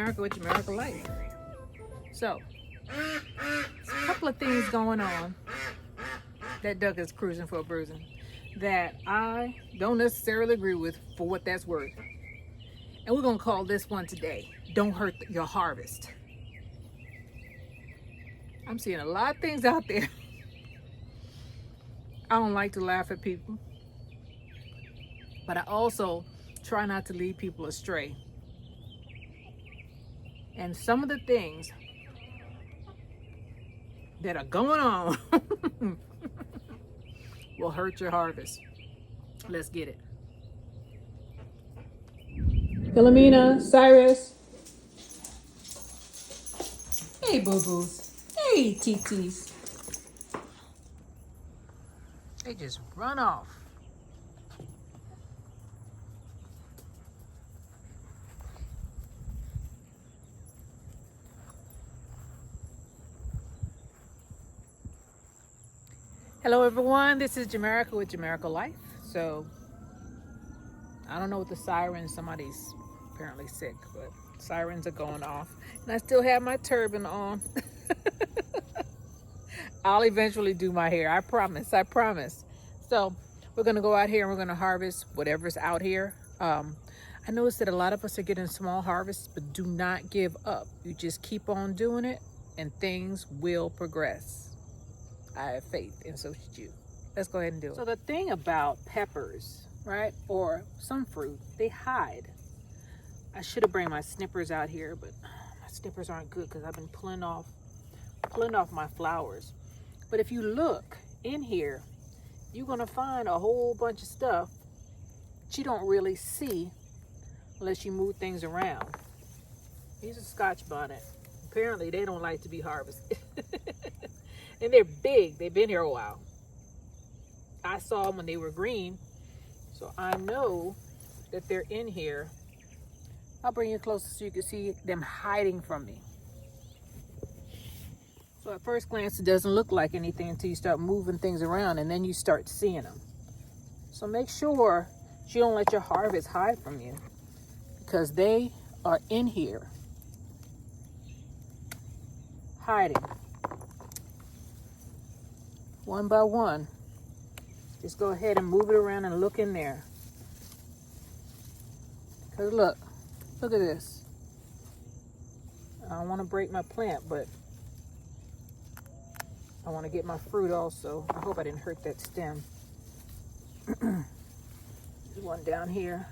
Jamerica with Jamerica Life. So, a couple of things going on. That duck is cruising for a bruising that I don't necessarily agree with for what that's worth. And we're going to call this one today, Don't Hurt Your Harvest. I'm seeing a lot of things out there. I don't like to laugh at people, but I also try not to lead people astray. And some of the things that are going on will hurt your harvest. Let's get it. Philomena, Cyrus. Hey, boo-boos. Hey, TTs. They just run off. Hello, everyone. This is Jamerica with Jamerica Life. So, I don't know what the sirens, somebody's apparently sick, but sirens are going off. And I still have my turban on. I'll eventually do my hair. I promise. I promise. So, we're going to go out here and we're going to harvest whatever's out here. I noticed that a lot of us are getting small harvests, but do not give up. You just keep on doing it and things will progress. I have faith, and so should you. Let's go ahead and do it. So the thing about peppers, right, or some fruit, they hide. I should have brought my snippers out here, but my snippers aren't good because I've been pulling off my flowers. But if you look in here, you're gonna find a whole bunch of stuff that you don't really see unless you move things around. These are Scotch bonnet. Apparently, they don't like to be harvested. And they're big. They've been here a while. I saw them when they were green. So I know that they're in here. I'll bring you closer so you can see them hiding from me. So at first glance, it doesn't look like anything until you start moving things around and then you start seeing them. So make sure you don't let your harvest hide from you because they are in here hiding. One by one, just go ahead and move it around and look in there. Because look at this. I don't want to break my plant, but I want to get my fruit also. I hope I didn't hurt that stem. There's one down here.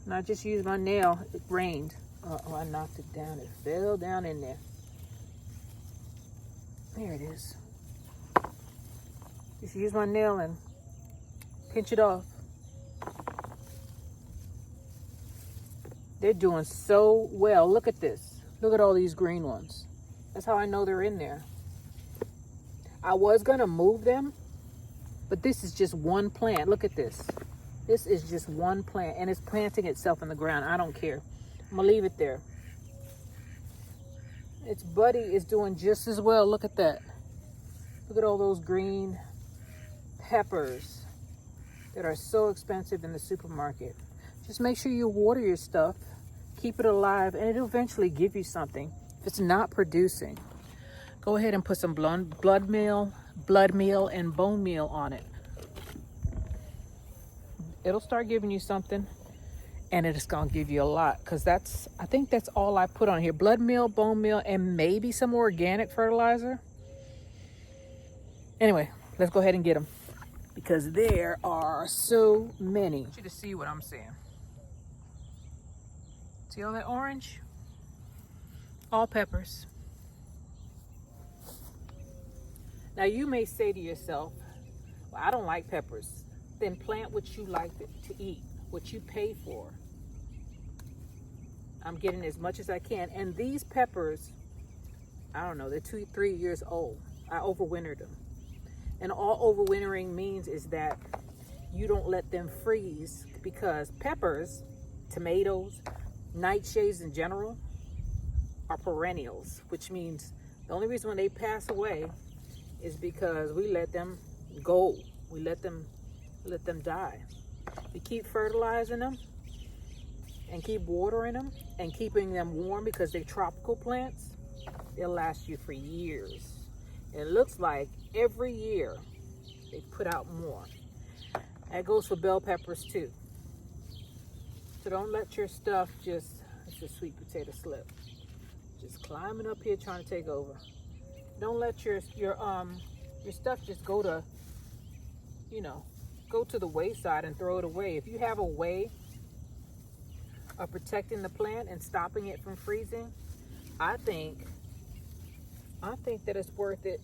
And I just used my nail. It rained. Oh, I knocked it down. It fell down in there. There it is. Just use my nail and pinch it off. They're doing so well. Look at this. Look at all these green ones. That's how I know they're in there. I was going to move them, but this is just one plant. Look at this. This is just one plant, and it's planting itself in the ground. I don't care. I'm going to leave it there. Its buddy is doing just as well. Look at that. Look at all those green peppers that are so expensive in the supermarket. Just make sure you water your stuff, keep it alive, and it'll eventually give you something. If it's not producing, go ahead and put some blood meal, and bone meal on it. It'll start giving you something. And it's gonna give you a lot because I think that's all I put on here. Blood meal, bone meal, and maybe some organic fertilizer. Anyway, let's go ahead and get them because there are so many. I want you to see what I'm saying. See all that orange? All peppers. Now you may say to yourself, well, I don't like peppers. Then plant what you like to eat. What you pay for. I'm getting as much as I can. And these peppers, I don't know, they're 2-3 years old. I overwintered them. And all overwintering means is that you don't let them freeze because peppers, tomatoes, nightshades in general are perennials, which means the only reason when they pass away is because we let them go. We let them die. We keep fertilizing them, and keep watering them and keeping them warm because they're tropical plants, they'll last you for years. And it looks like every year they put out more. That goes for bell peppers too. So don't let your stuff just, it's a sweet potato slip, just climbing up here trying to take over. Don't let your stuff just go to, go to the wayside and throw it away. If you have a way of protecting the plant and stopping it from freezing, I think that it's worth it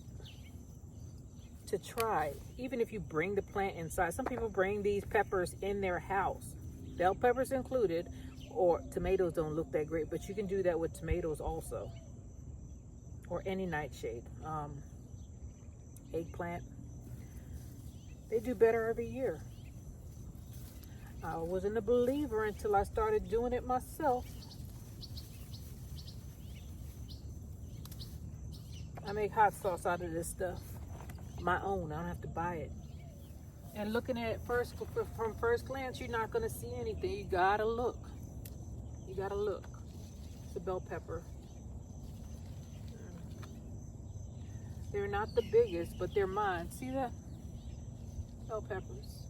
to try. Even if you bring the plant inside. Some people bring these peppers in their house, bell peppers included, or tomatoes don't look that great, but you can do that with tomatoes also, or any nightshade. Eggplant, they do better every year. I wasn't a believer until I started doing it myself. I make hot sauce out of this stuff, my own. I don't have to buy it. And looking at it from first glance, you're not going to see anything. You gotta look. You gotta look. It's a bell pepper. They're not the biggest, but they're mine. See that? Bell peppers.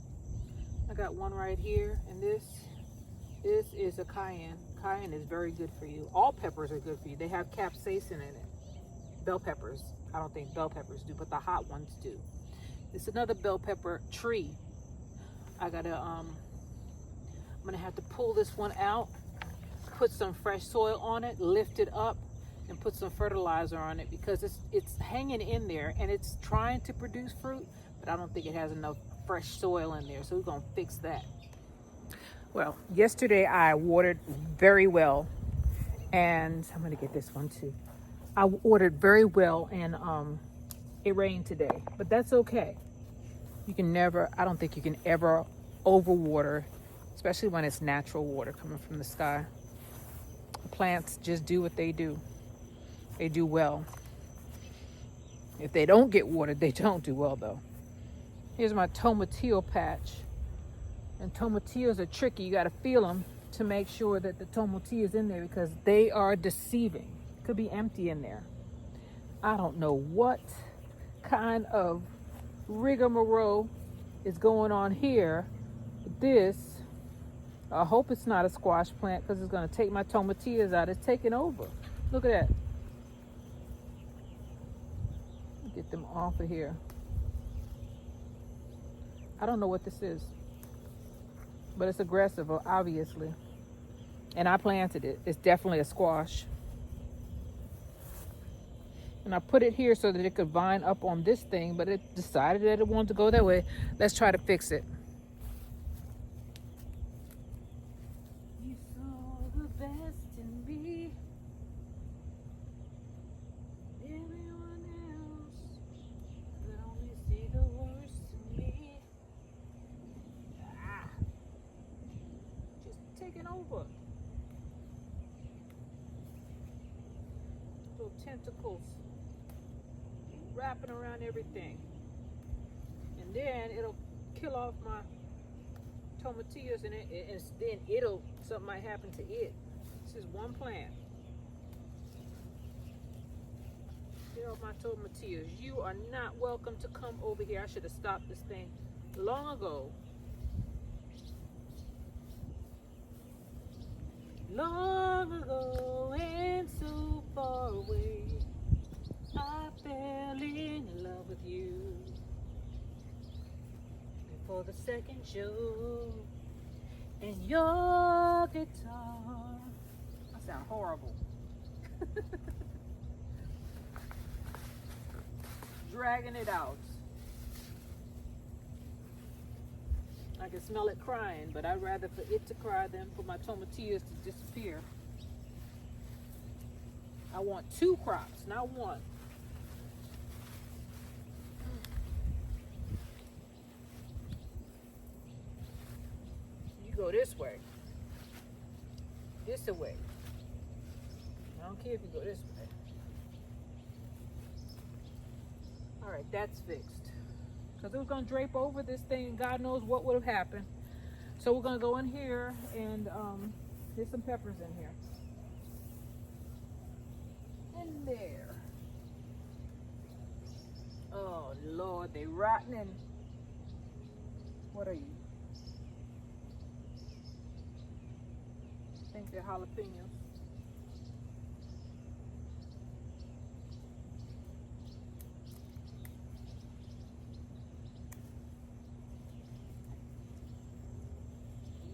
I got one right here, and this is a cayenne. Cayenne is very good for you. All peppers are good for you. They have capsaicin in it. Bell peppers, I don't think bell peppers do, but the hot ones do. It's another bell pepper tree. I'm gonna have to pull this one out, put some fresh soil on it, lift it up, and put some fertilizer on it, because it's hanging in there and it's trying to produce fruit, but I don't think it has enough fresh soil in there, so we're gonna fix that. Well, yesterday I watered very well, and I'm gonna get this one too. I watered very well, and it rained today, but that's okay. I don't think you can ever overwater, especially when it's natural water coming from the sky. Plants just do what they do. They do well. If they don't get watered, they don't do well though. Here's my tomatillo patch. And tomatillos are tricky. You got to feel them to make sure that the tomatillo is in there, because they are deceiving. Could be empty in there. I don't know what kind of rigmarole is going on here. This, I hope it's not a squash plant, because it's going to take my tomatillos out. It's taking over. Look at that. Get them off of here. I don't know what this is, but it's aggressive, obviously. And I planted it. It's definitely a squash. And I put it here so that it could vine up on this thing, but it decided that it wanted to go that way. Let's try to fix it. You saw the best in me. Everyone else could only see the worst in me. Just taking over. Little tentacles wrapping around everything, and then it'll kill off my tomatillos, and then something might happen to it. This is one plant. Kill off my tomatillos. You are not welcome to come over here. I should have stopped this thing long ago. Long ago and so far away, I fell in love with you before the second show, and your guitar. I sound horrible. Dragging it out. I can smell it crying, but I'd rather for it to cry than for my tomatillos to disappear. I want 2 crops, not 1. You go this way. This away. I don't care if you go this way. All right, that's fixed. Because it was going to drape over this thing, and God knows what would have happened. So we're going to go in here and There's some peppers in here. In there. Oh Lord, they rotten. And what are you? I think they're jalapenos.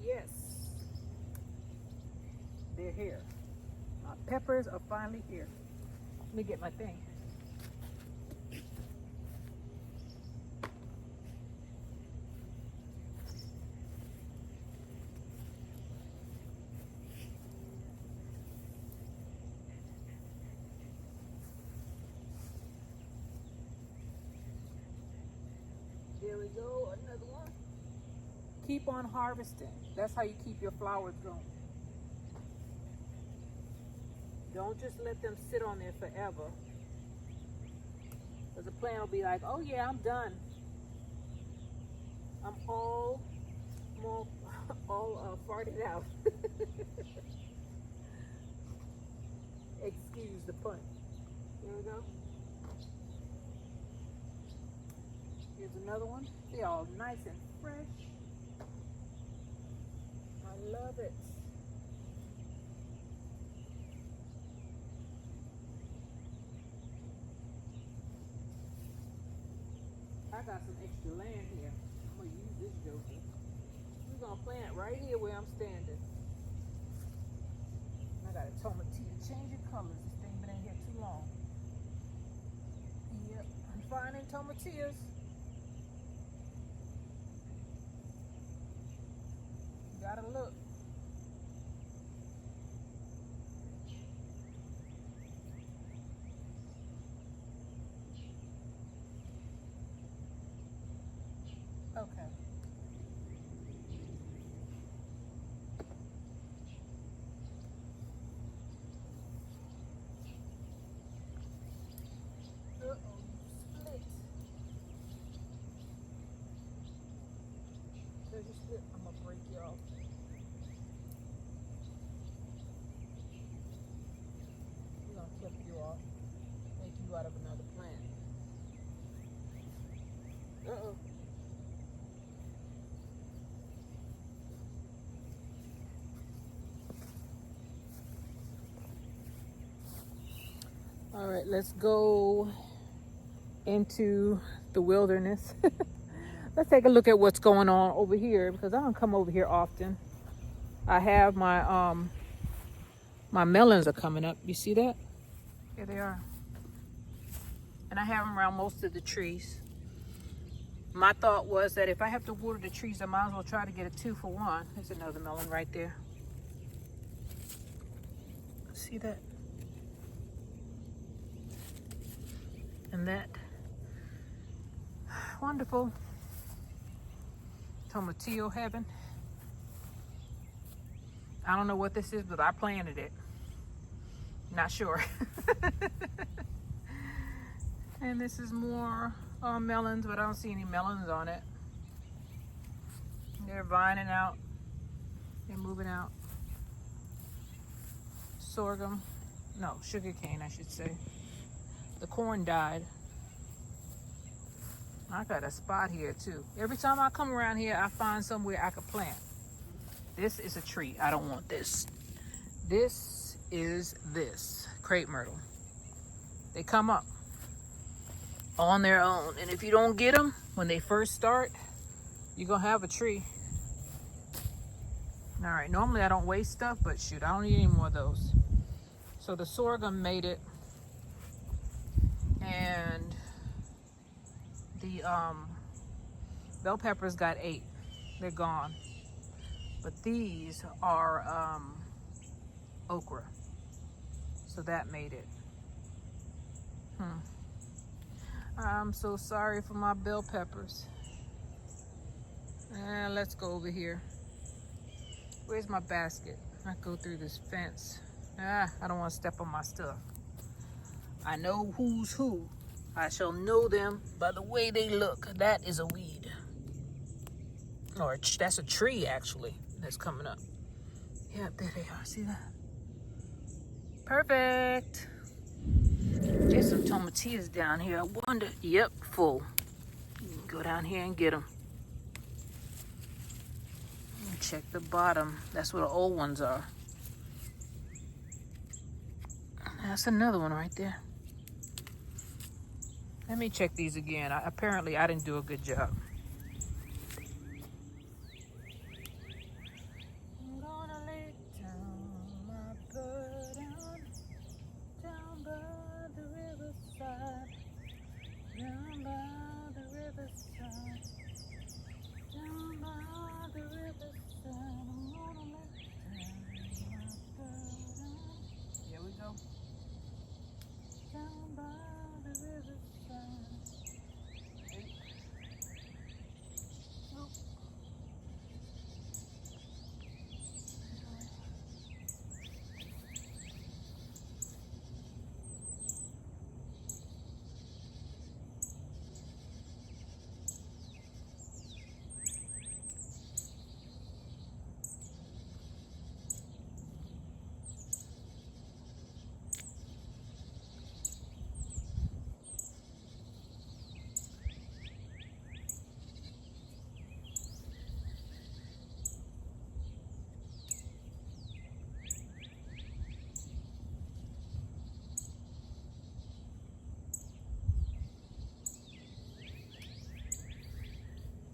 Yes, they're here. My peppers are finally here. Let me get my thing. There we go, another one. Keep on harvesting. That's how you keep your flowers going. Don't just let them sit on there forever. Because the plant will be like, oh yeah, I'm done. I'm all farted out. Excuse the pun. There we go. Here's another one. They're all nice and fresh. I love it. I got some extra land here. I'm gonna use this joker. We're gonna plant right here where I'm standing. I got a tomatillo. Changing colors. This thing been in here too long. Yep, I'm finding tomatillos. Gotta look. Okay. Uh-oh, split. There's your split. I'm gonna break you off. We're gonna clip you off. Make you out of another plant. Uh-oh. All right, let's go into the wilderness. Let's take a look at what's going on over here because I don't come over here often. I have my my melons are coming up. You see that? Here they are. And I have them around most of the trees. My thought was that if I have to water the trees, I might as well try to get a 2-for-1. There's another melon right there. See that? And that. Wonderful. Tomatillo heaven. I don't know what this is, but I planted it. Not sure. And this is more melons, but I don't see any melons on it. They're vining out. They're moving out. Sorghum. No, sugar cane, I should say. The corn died. I got a spot here too. Every time I come around here, I find somewhere I could plant. This is a tree. I don't want this. This is this crepe myrtle. They come up on their own. And if you don't get them when they first start, you're going to have a tree. All right. Normally I don't waste stuff, but shoot, I don't need any more of those. So the sorghum made it. And the bell peppers got 8. They're gone. But these are okra. So that made it. I'm so sorry for my bell peppers. And let's go over here. Where's my basket? I go through this fence. I don't want to step on my stuff. I know who's who. I shall know them by the way they look. That is a weed. Or that's a tree, actually, that's coming up. Yep, there they are. See that? Perfect. There's some tomatillas down here. I wonder. Yep, full. You can go down here and get them. Check the bottom. That's where the old ones are. That's another one right there. Let me check these again. Apparently, I didn't do a good job. I'm gonna lay down my burden down by the riverside, down by the riverside, down by the riverside. I'm gonna lay down my burden. Here we go. Down by the riverside.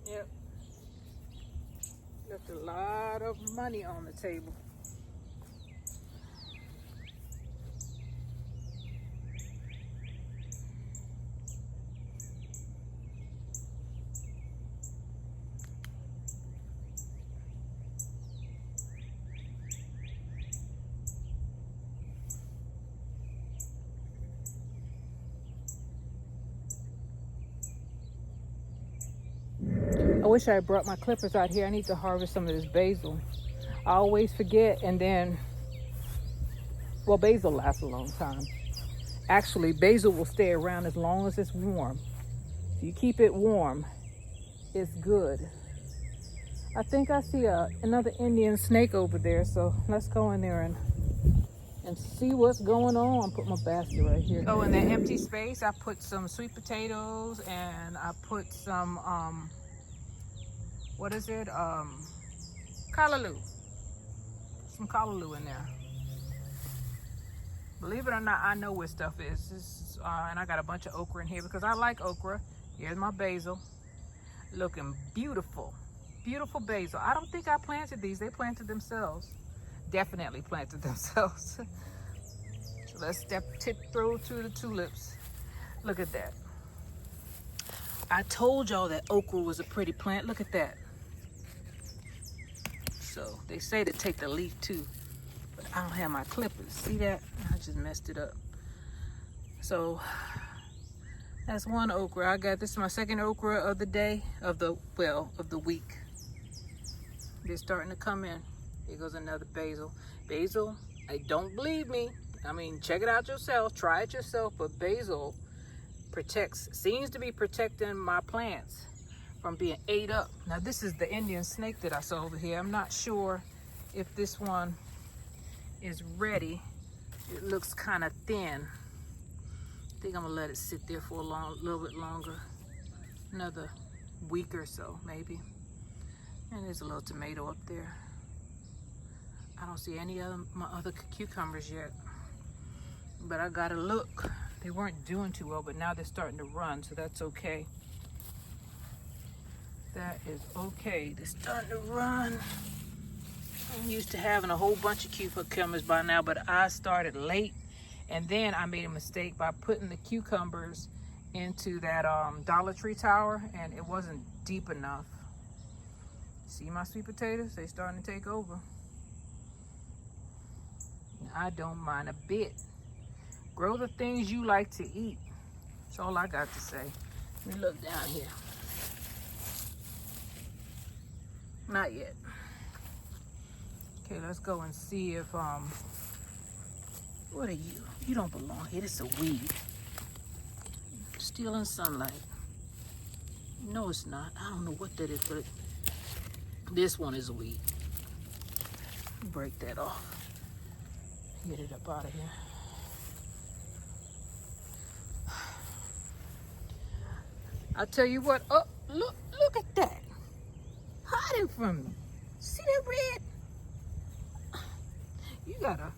Yep. Left a lot of money on the table. I wish I had brought my clippers out here. I need to harvest some of this basil. I always forget, and then, well, basil lasts a long time. Actually, basil will stay around as long as it's warm. If you keep it warm, it's good. I think I see another Indian snake over there, so let's go in there and see what's going on. Put my basket right here. Oh, in that empty space, I put some sweet potatoes, and I put some, what is it? Callaloo. Some callaloo in there. Believe it or not, I know where stuff is. And I got a bunch of okra in here because I like okra. Here's my basil. Looking beautiful. Beautiful basil. I don't think I planted these. They planted themselves. Definitely planted themselves. So let's tip through to the tulips. Look at that. I told y'all that okra was a pretty plant. Look at that. So they say to take the leaf too, but I don't have my clippers. See that? I just messed it up. So that's one okra. I got this is my second okra of the day, of the week. They're starting to come in. Here goes another basil. Basil, don't believe me. I mean, check it out yourself. Try it yourself. But basil seems to be protecting my plants from being ate up. Now this is the Indian snake that I saw over here. I'm not sure if this one is ready. It looks kind of thin. I think I'm gonna let it sit there for a little bit longer. Another week or so, maybe. And there's a little tomato up there. I don't see any of my other cucumbers yet, but I gotta look. They weren't doing too well, but now they're starting to run, so that's okay. That is okay. They're starting to run. I'm used to having a whole bunch of cucumbers by now, but I started late, and then I made a mistake by putting the cucumbers into that Dollar Tree tower, and it wasn't deep enough. See my sweet potatoes? They starting to take over. I don't mind a bit. Grow the things you like to eat. That's all I got to say. Let me look down here. Not yet. Okay, let's go and see if what are you? You don't belong here. This is a weed. Stealing sunlight. No, it's not. I don't know what that is, but this one is a weed. Break that off. Get it up out of here. I'll tell you what. Oh, look at that. Hiding from me. See that red? You gotta.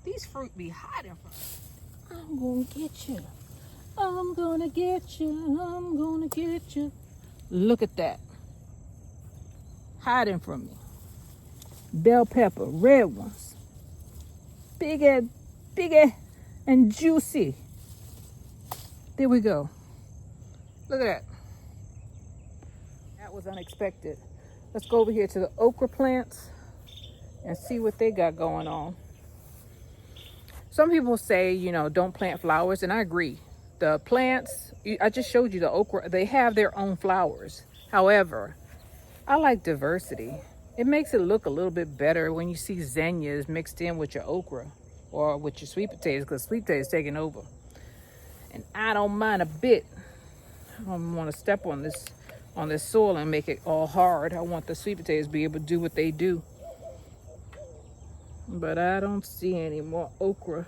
These fruit be hiding from me. I'm gonna get you. I'm gonna get you. I'm gonna get you. Look at that. Hiding from me. Bell pepper, red ones. Big and juicy. There we go. Look at that. That was unexpected. Let's go over here to the okra plants and see what they got going on. Some people say, you know, don't plant flowers, and I agree. The plants, I just showed you the okra, they have their own flowers. However, I like diversity. It makes it look a little bit better when you see zinnias mixed in with your okra or with your sweet potatoes, because sweet potatoes taking over. And I don't mind a bit. I don't want to step on this soil and make it all hard. I want the sweet potatoes to be able to do what they do. But I don't see any more okra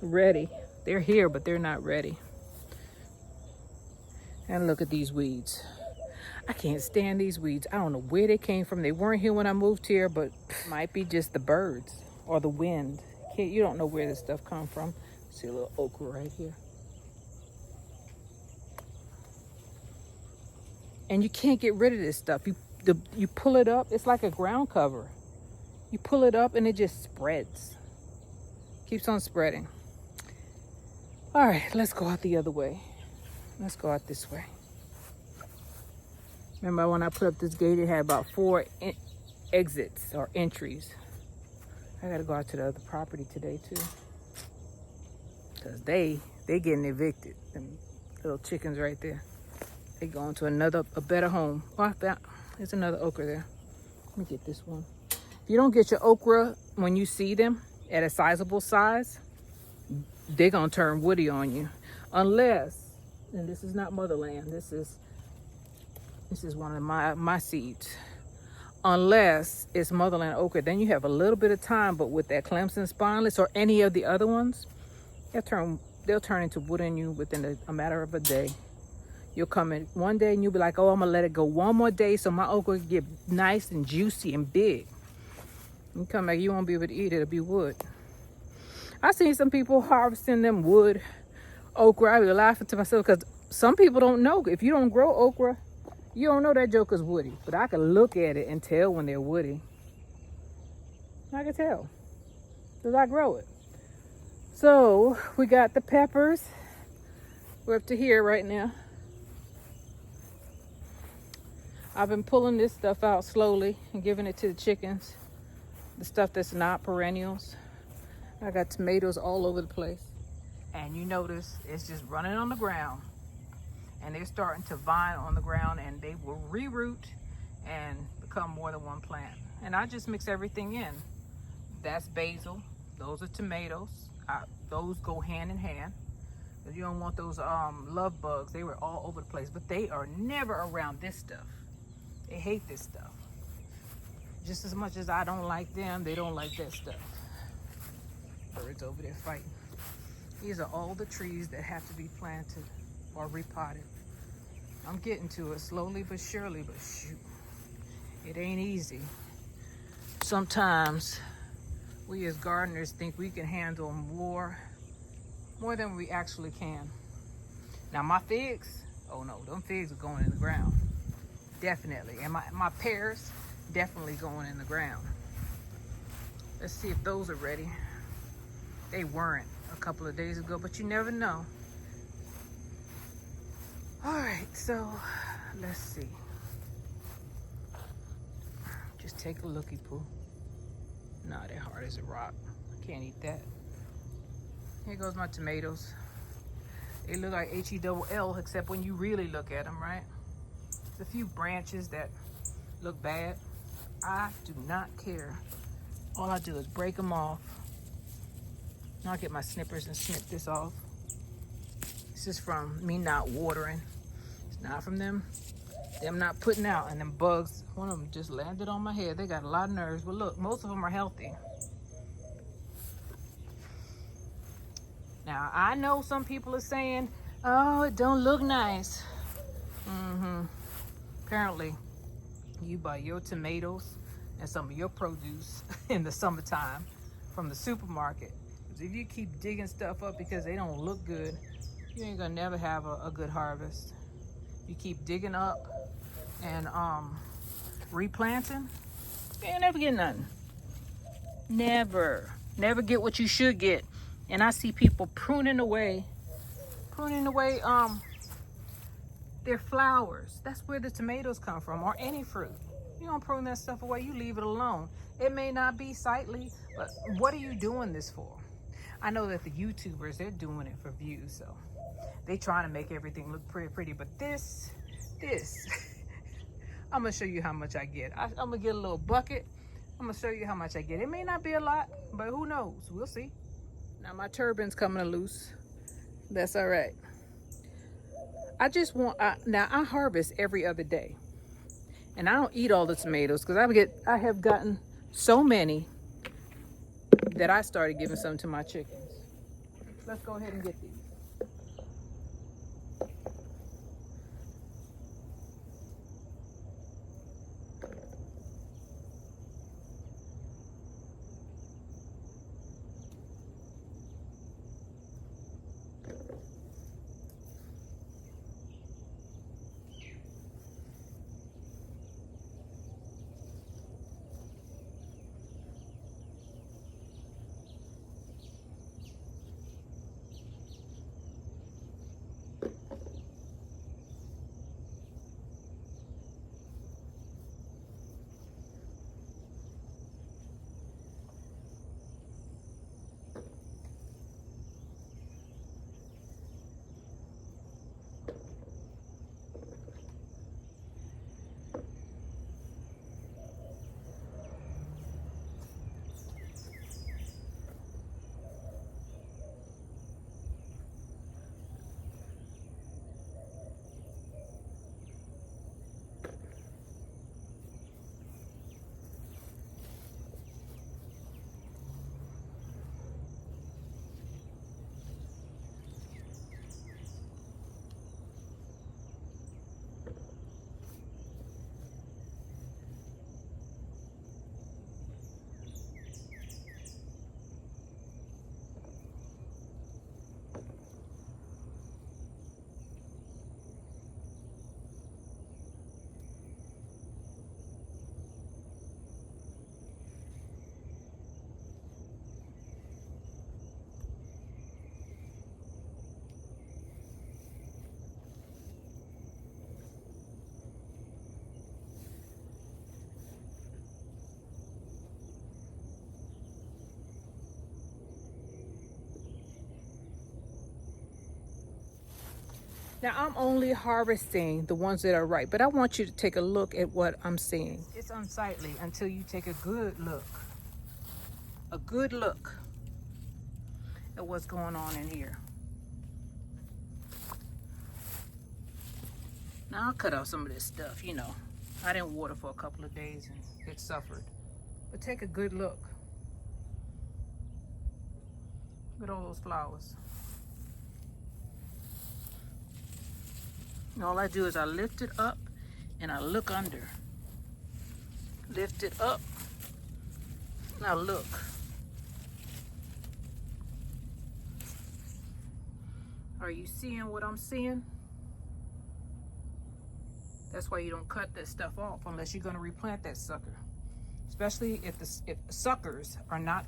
ready. They're here, but they're not ready. And look at these weeds. I can't stand these weeds. I don't know where they came from. They weren't here when I moved here, but it might be just the birds or the wind. You don't know where this stuff comes from. See a little okra right here. And you can't get rid of this stuff. You pull it up, it's like a ground cover. You pull it up and it just spreads. Keeps on spreading. All right, let's go out the other way. Let's go out this way. Remember when I put up this gate, it had about 4 exits or entries. I gotta go out to the other property today too. Cause they getting evicted. Them little chickens right there. They going to a better home. Oh, there's another okra there. Let me get this one. If you don't get your okra when you see them at a sizable size, they're gonna turn woody on you. Unless, and this is not motherland, this is one of my seeds. Unless it's motherland okra, then you have a little bit of time, but with that Clemson spineless or any of the other ones, they'll turn into wood on you within a matter of a day. You'll come in one day and you'll be like, oh, I'm gonna let it go one more day so my okra get nice and juicy and big. You come back, you won't be able to eat it, it'll be wood. I've seen some people harvesting them wood okra. I be laughing to myself because some people don't know. If you don't grow okra, you don't know that joker's woody. But I can look at it and tell when they're woody. I can tell because I grow it. So we got the peppers. We're up to here right now. I've been pulling this stuff out slowly and giving it to the chickens. The stuff that's not perennials. I got tomatoes all over the place. And you notice it's just running on the ground. And they're starting to vine on the ground and they will reroot and become more than one plant. And I just mix everything in. That's basil. Those are tomatoes. Those go hand in hand. You don't want those love bugs. They were all over the place. But they are never around this stuff. They hate this stuff. Just as much as I don't like them, they don't like that stuff. Birds over there fighting. These are all the trees that have to be planted or repotted. I'm getting to it slowly but surely, but shoot, it ain't easy. Sometimes we as gardeners think we can handle more than we actually can. Now my figs, oh no, them figs are going in the ground. Definitely. And my pears, definitely going in the ground. Let's see if those are ready. They weren't a couple of days ago, but you never know. All right, so let's see. Just take a looky, Pooh. Nah, they're hard as a rock. I can't eat that. Here goes my tomatoes. They look like H-E-double-L, except when you really look at them, right? There's a few branches that look bad. I do not care. All I do is break them off. Now I'll get my snippers and snip this off. This is from me not watering. It's not from them not putting out and them bugs One of them just landed on my head. They got a lot of nerves, but look, most of them are healthy. Now, I know some people are saying, oh, it don't look nice. Apparently, you buy your tomatoes and some of your produce in the summertime from the supermarket. Because if you keep digging stuff up because they don't look good, you ain't gonna never have a good harvest. You keep digging up and replanting, you ain't never get nothing. Never get what you should get. And I see people pruning away their flowers. That's where the tomatoes come from, or any fruit. You don't prune that stuff away, you leave it alone. It may not be sightly, but what are you doing this for? I know that the YouTubers, they're doing it for views, so they trying to make everything look pretty, but this, I'm gonna show you how much I get. I'm gonna get a little bucket. I'm gonna show you how much I get. It may not be a lot, but who knows? We'll see. Now my turban's coming loose. That's all right. I just want, now I harvest every other day. And I don't eat all the tomatoes because I have gotten so many that I started giving some to my chickens. Let's go ahead and get these. Now I'm only harvesting the ones that are ripe, but I want you to take a look at what I'm seeing. It's unsightly until you take a good look at what's going on in here. Now I'll cut off some of this stuff, you know. I didn't water for a couple of days and it suffered. But take a good look. Look at all those flowers. And all I do is I lift it up and I look under. Lift it up. Now look. Are you seeing what I'm seeing? That's why you don't cut that stuff off unless you're going to replant that sucker. Especially if the suckers are not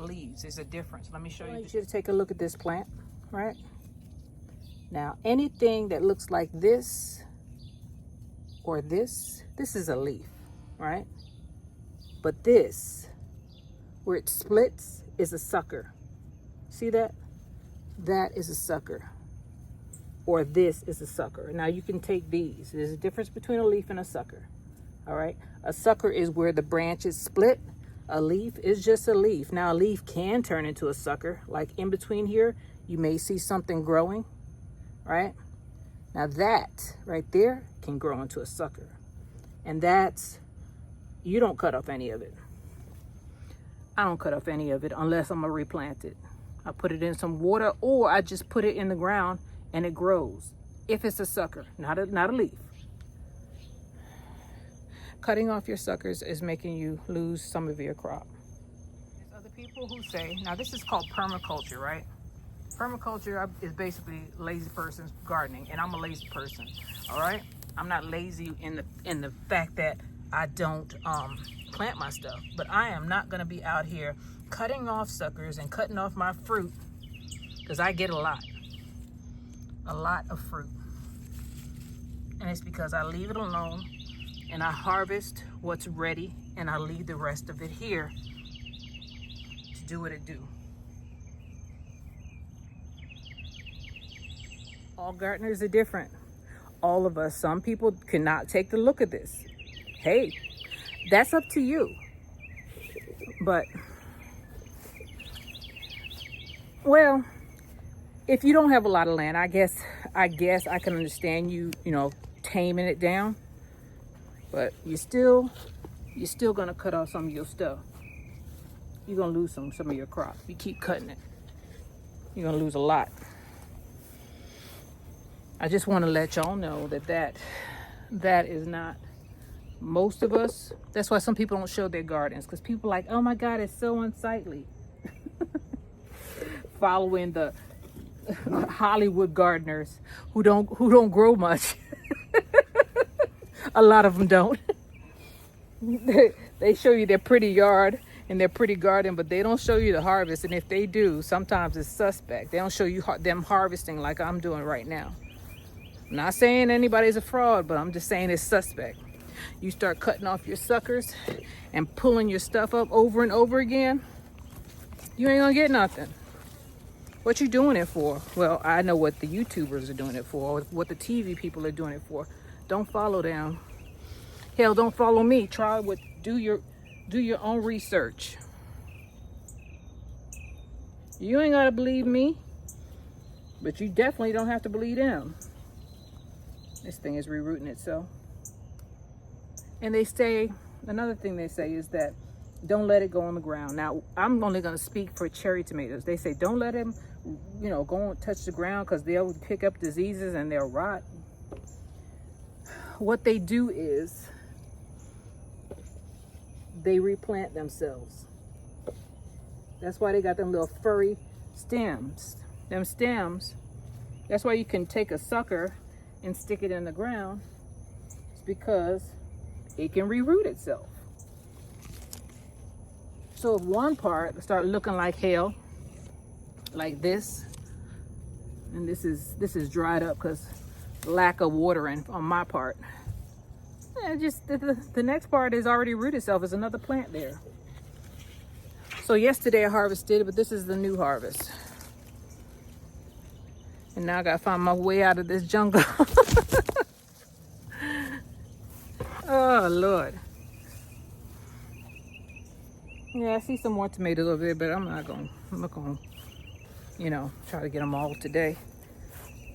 leaves. There's a difference. Let me show you. I want you to take a look at this plant, right? Now, anything that looks like this or this is a leaf, right? But this, where it splits, is a sucker. See that? That is a sucker. Or this is a sucker. Now, you can take these. There's a difference between a leaf and a sucker, all right? A sucker is where the branches split. A leaf is just a leaf. Now, a leaf can turn into a sucker. Like in between here, you may see something growing. Right? Now that right there can grow into a sucker. And that's, you don't cut off any of it. I don't cut off any of it unless I'm gonna replant it. I put it in some water, or I just put it in the ground and it grows. If it's a sucker, not a leaf. Cutting off your suckers is making you lose some of your crop. There's other people who say, now this is called permaculture, right? Permaculture is basically lazy person's gardening, and I'm a lazy person, all right? I'm not lazy in the fact that I don't plant my stuff, but I am not gonna be out here cutting off suckers and cutting off my fruit, because I get a lot of fruit. And it's because I leave it alone and I harvest what's ready and I leave the rest of it here to do what it do. All gardeners are different. All of us, some people cannot take the look of this. Hey, that's up to you. But, well, if you don't have a lot of land, I guess I can understand you know, taming it down. But you're still gonna cut off some of your stuff. You're gonna lose some of your crop. You keep cutting it, you're gonna lose a lot. I just want to let y'all know that is not most of us. That's why some people don't show their gardens, because people are like, oh my God, it's so unsightly. Following the Hollywood gardeners who don't grow much. A lot of them don't. They show you their pretty yard and their pretty garden, but they don't show you the harvest. And if they do, sometimes it's suspect. They don't show you them harvesting like I'm doing right now. I'm not saying anybody's a fraud, but I'm just saying it's suspect. You start cutting off your suckers and pulling your stuff up over and over again, you ain't gonna get nothing. What you doing it for? Well, I know what the YouTubers are doing it for, or what the TV people are doing it for. Don't follow them. Hell, don't follow me. Do your own research. You ain't gotta believe me, but you definitely don't have to believe them. This thing is rerouting itself. And they say, another thing they say is that don't let it go on the ground. Now, I'm only gonna speak for cherry tomatoes. They say don't let them, you know, go and touch the ground, because they'll pick up diseases and they'll rot. What they do is they replant themselves. That's why they got them little furry stems. Them stems, that's why you can take a sucker and stick it in the ground. It's because it can reroot itself. So if one part start looking like hell, like this, and this is dried up because lack of watering on my part. And just the next part is already rooted itself. There's another plant there. So yesterday I harvested it, but this is the new harvest. And now I gotta find my way out of this jungle. Oh Lord. Yeah, I see some more tomatoes over there, but I'm not gonna, you know, try to get them all today.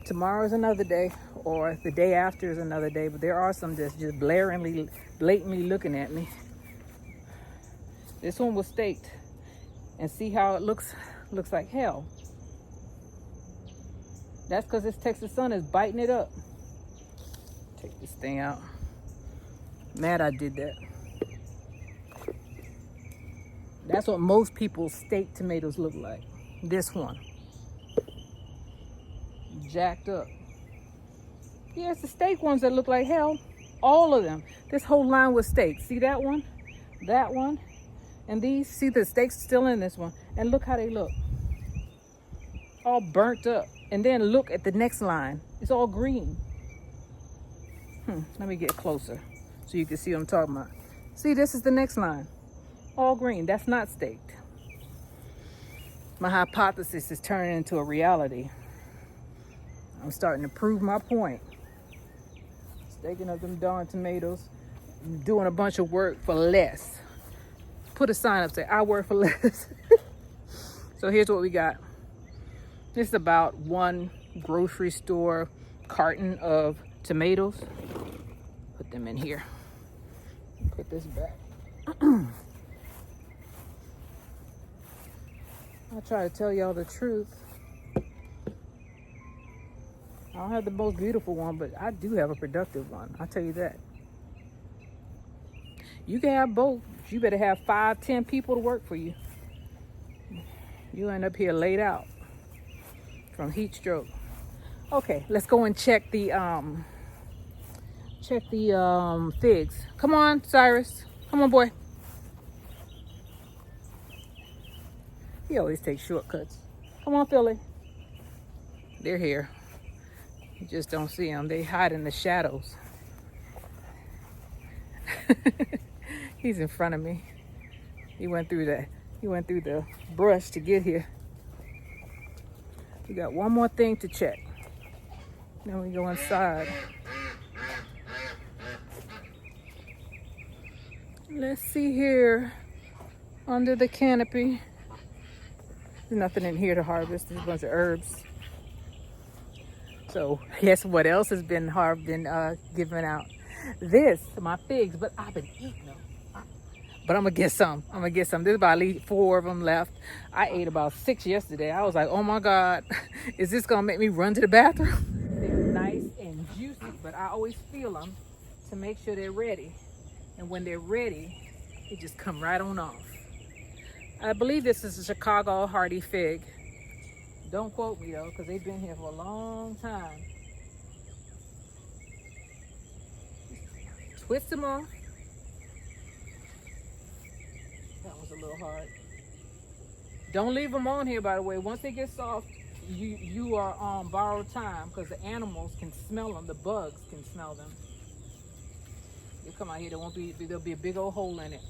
Tomorrow is another day, or the day after is another day, but there are some that's just blatantly looking at me. This one was staked, and see how it looks like hell. That's because this Texas sun is biting it up. Take this thing out. Mad I did that. That's what most people's staked tomatoes look like. This one. Jacked up. Yeah, it's the stake ones that look like hell. All of them. This whole line was staked. See that one? That one? And these? See the stakes still in this one. And look how they look. All burnt up. And then look at the next line. It's all green. Let me get closer so you can see what I'm talking about. See, this is the next line. All green. That's not staked. My hypothesis is turning into a reality. I'm starting to prove my point. Staking up them darn tomatoes, doing a bunch of work for less. Put a sign up, say, I work for less. So here's what we got. This is about one grocery store carton of tomatoes. Put them in here. Put this back. I try to tell y'all the truth. I don't have the most beautiful one, but I do have a productive one. I'll tell you that. You can have both. You better have 5, 10 people to work for you. You end up here laid out from heat stroke. Okay, let's go and check the figs. Come on, Cyrus. Come on, boy. He always takes shortcuts. Come on, Philly. They're here. You just don't see them. They hide in the shadows. He's in front of me. He went through the brush to get here. We got one more thing to check. Then we go inside. Let's see here. Under the canopy. There's nothing in here to harvest. There's a bunch of herbs. So guess what else has been given out? This, my figs, but I've been eating them. But I'm gonna get some. There's about at least 4 of them left. I ate about 6 yesterday. I was like, oh my God, is this gonna make me run to the bathroom? They're nice and juicy, but I always feel them to make sure they're ready. And when they're ready, they just come right on off. I believe this is a Chicago hardy fig. Don't quote me though, because they've been here for a long time. Twist them off. That was a little hard. Don't leave them on here, by the way. Once they get soft, you are on borrowed time, because the animals can smell them. The bugs can smell them. You come out here, there'll be a big old hole in it.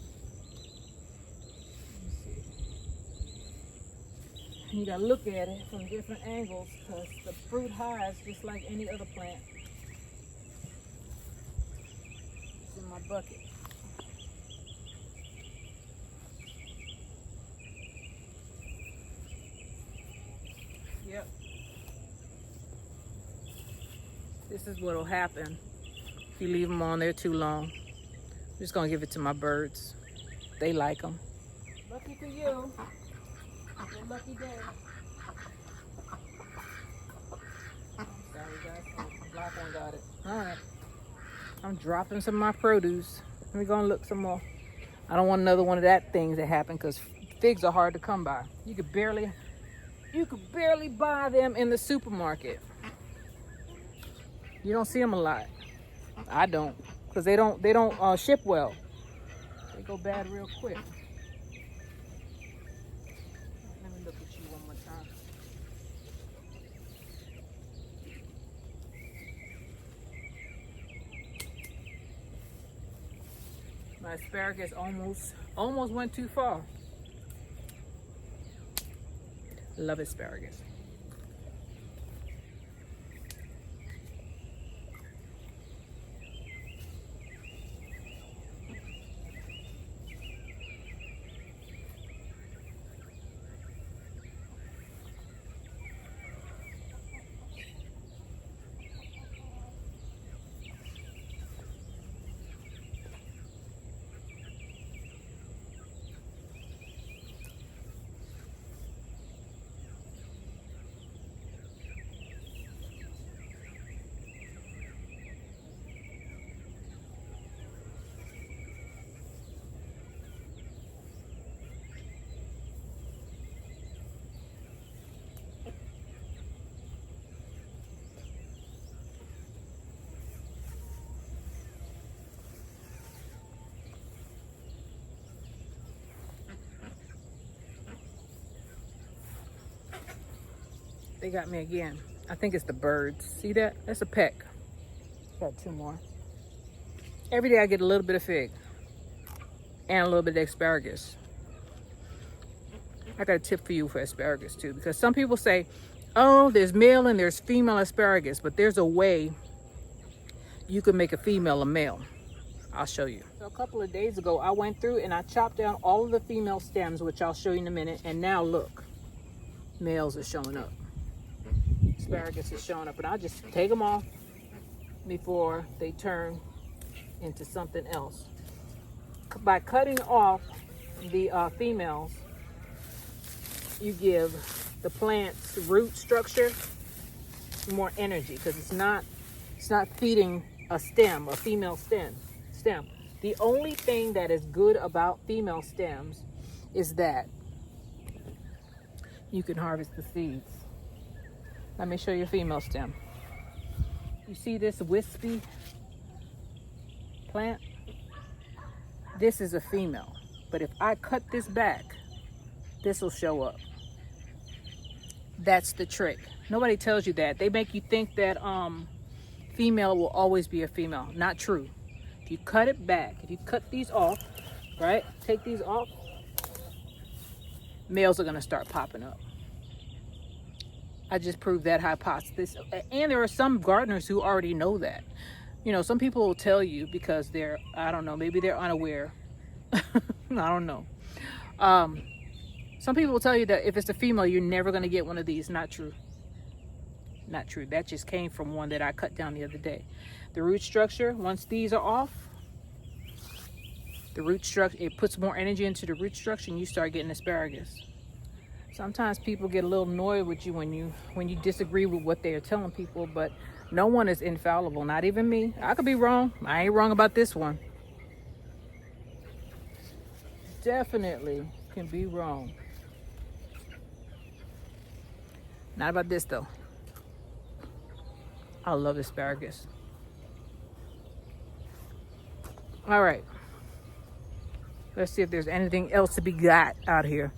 You gotta look at it from different angles, because the fruit hides just like any other plant. It's in my bucket. Yep. This is what'll happen if you leave them on there too long. I'm just gonna give it to my birds. They like them. Lucky for you. Your lucky day. Sorry guys, black one got it. All right. I'm dropping some of my produce. We're gonna look some more. I don't want another one of that things that happen, because figs are hard to come by. You could barely buy them in the supermarket. You don't see them a lot. I don't, because they don't ship well. They go bad real quick. Let me look at you one more time. My asparagus almost went too far. Love asparagus. They got me again. I think it's the birds. See that? That's a peck. Got 2 more. Every day I get a little bit of fig and a little bit of asparagus. I got a tip for you for asparagus too, because some people say, oh, there's male and there's female asparagus, but there's a way you can make a female a male. I'll show you. So a couple of days ago, I went through and I chopped down all of the female stems, which I'll show you in a minute. And now look, males are showing up. Asparagus is showing up, and I'll just take them off before they turn into something else. by cutting off the females, you give the plant's root structure more energy, because it's not feeding a female stem. The only thing that is good about female stems is that you can harvest the seeds. Let me show you a female stem. You see this wispy plant? This is a female, but if I cut this back, this will show up. That's the trick. Nobody tells you that. They make you think that female will always be a female. Not true. If you cut it back, if you cut these off, right? Take these off, males are gonna start popping up. I just proved that hypothesis. And there are some gardeners who already know that. You know, some people will tell you because they're, I don't know, maybe they're unaware. I don't know. Some people will tell you that if it's a female, you're never going to get one of these. Not true. Not true. That just came from one that I cut down the other day. The root structure, once these are off, the root structure, it puts more energy into the root structure and you start getting asparagus. Sometimes people get a little annoyed with you when you disagree with what they are telling people, but no one is infallible, not even me. I could be wrong. I ain't wrong about this one. Definitely can be wrong. Not about this though. I love asparagus. All right. Let's see if there's anything else to be got out here.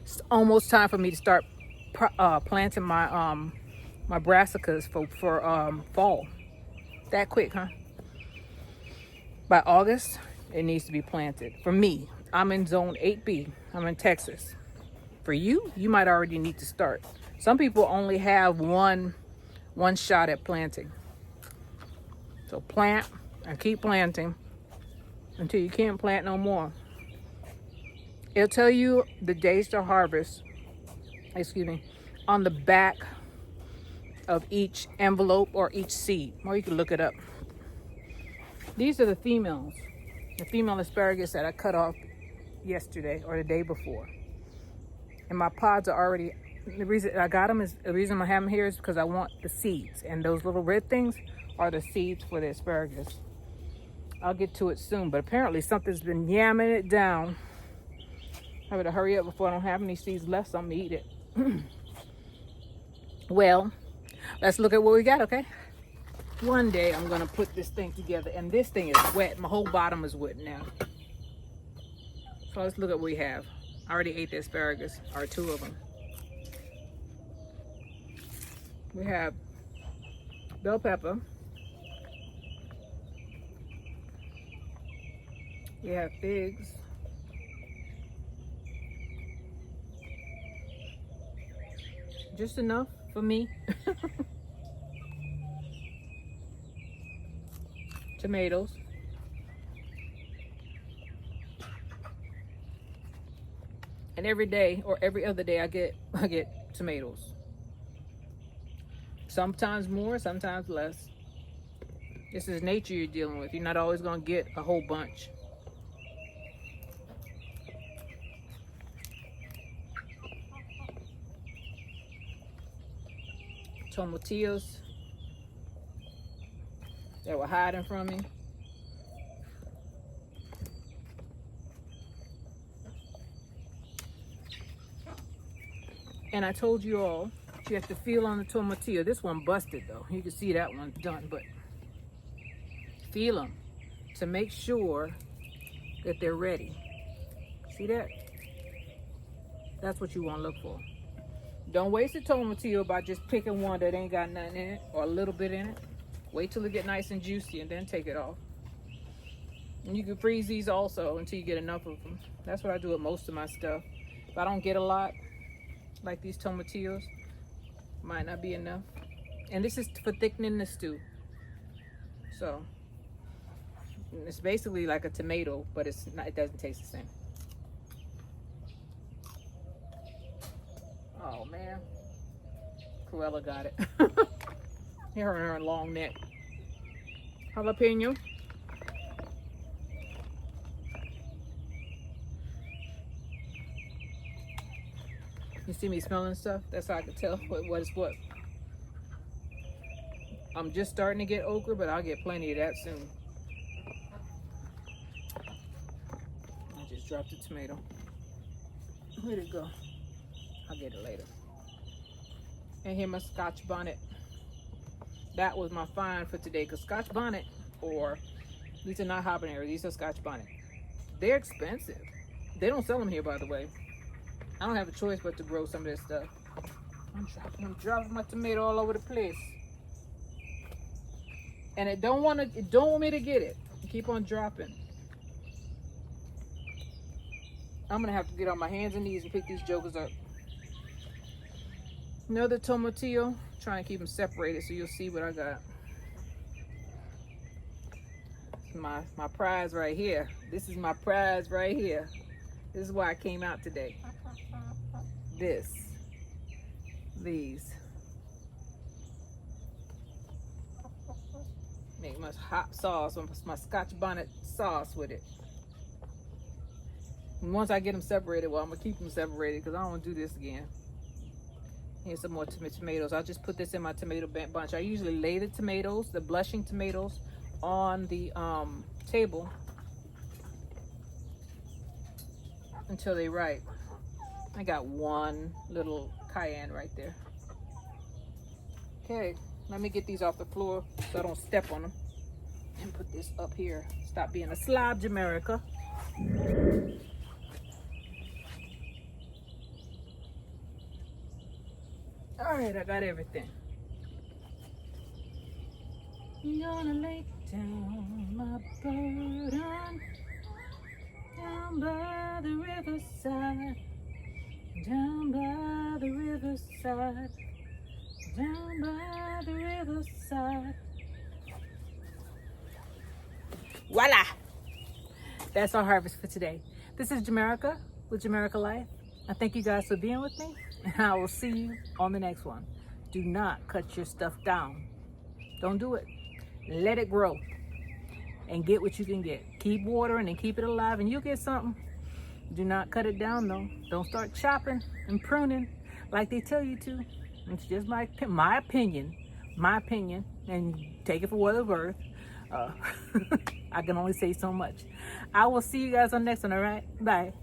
It's almost time for me to start planting my my brassicas for fall. That quick, huh? By August, it needs to be planted. For me, I'm in zone 8B. I'm in Texas. For you, you might already need to start. Some people only have one shot at planting. So plant and keep planting until you can't plant no more. It'll tell you the days to harvest, on the back of each envelope or each seed, or you can look it up. These are the females, the female asparagus that I cut off yesterday or the day before. And my pods are already, the reason I got them is, the reason I have them here is because I want the seeds. And those little red things are the seeds for the asparagus. I'll get to it soon, but apparently something's been yamming it down. I better hurry up before I don't have any seeds left, so I'm gonna eat it. Well, let's look at what we got, okay? One day I'm gonna put this thing together, and this thing is wet. My whole bottom is wet now. So let's look at what we have. I already ate the asparagus, or 2 of them. We have bell pepper. We have figs. Just enough for me. Tomatoes. And every day or every other day I get tomatoes. Sometimes more, sometimes less. This is nature you're dealing with. You're not always going to get a whole bunch. Tomatillos that were hiding from me. And I told you all, you have to feel on the tomatillo. This one busted though. You can see that one's done, but feel them to make sure that they're ready. See that? That's what you want to look for. Don't waste a tomatillo by just picking one that ain't got nothing in it or a little bit in it. Wait till it get nice and juicy and then take it off. And you can freeze these also until you get enough of them. That's what I do with most of my stuff. If I don't get a lot, like these tomatillos, might not be enough. And this is for thickening the stew. So it's basically like a tomato, but it's not, it doesn't taste the same. Oh man, Cruella got it. Her and her long neck. Jalapeno. You see me smelling stuff? That's how I can tell what is what. I'm just starting to get okra, but I'll get plenty of that soon. I just dropped the tomato. Where'd it go? I'll get it later. And here my Scotch bonnet. That was my find for today, because Scotch bonnet, or these are not habanero, these are Scotch bonnet. They're expensive. They don't sell them here, by the way. I don't have a choice but to grow some of this stuff. I'm dropping my tomato all over the place. And it don't want me to get it. Keep on dropping. I'm gonna have to get on my hands and knees and pick these jokers up. Another tomatillo. Trying to keep them separated so you'll see what I got. My prize right here. This is my prize right here. This is why I came out today. These. Make my hot sauce, my Scotch bonnet sauce with it. And once I get them separated, well, I'm gonna keep them separated because I don't want to do this again. Here's some more tomatoes. I'll just put this in my tomato bunch. I usually lay the tomatoes, the blushing tomatoes, on the table until they ripe. I got one little cayenne right there. Okay, let me get these off the floor so I don't step on them. And put this up here. Stop being a slob, Jamaica. All right, I got everything. I'm gonna lay down my burden down by the riverside, down by the riverside, down by the riverside. Voila! That's our harvest for today. This is Jamaica with Jamaica Life. I thank you guys for being with me, and I will see you on the next one. Do not cut your stuff down. Don't do it. Let it grow and get what you can get. Keep watering and keep it alive, and you'll get something. Do not cut it down, though. Don't start chopping and pruning like they tell you to. It's just my opinion, and take it for what it's worth. I can only say so much. I will see you guys on the next one, all right? Bye.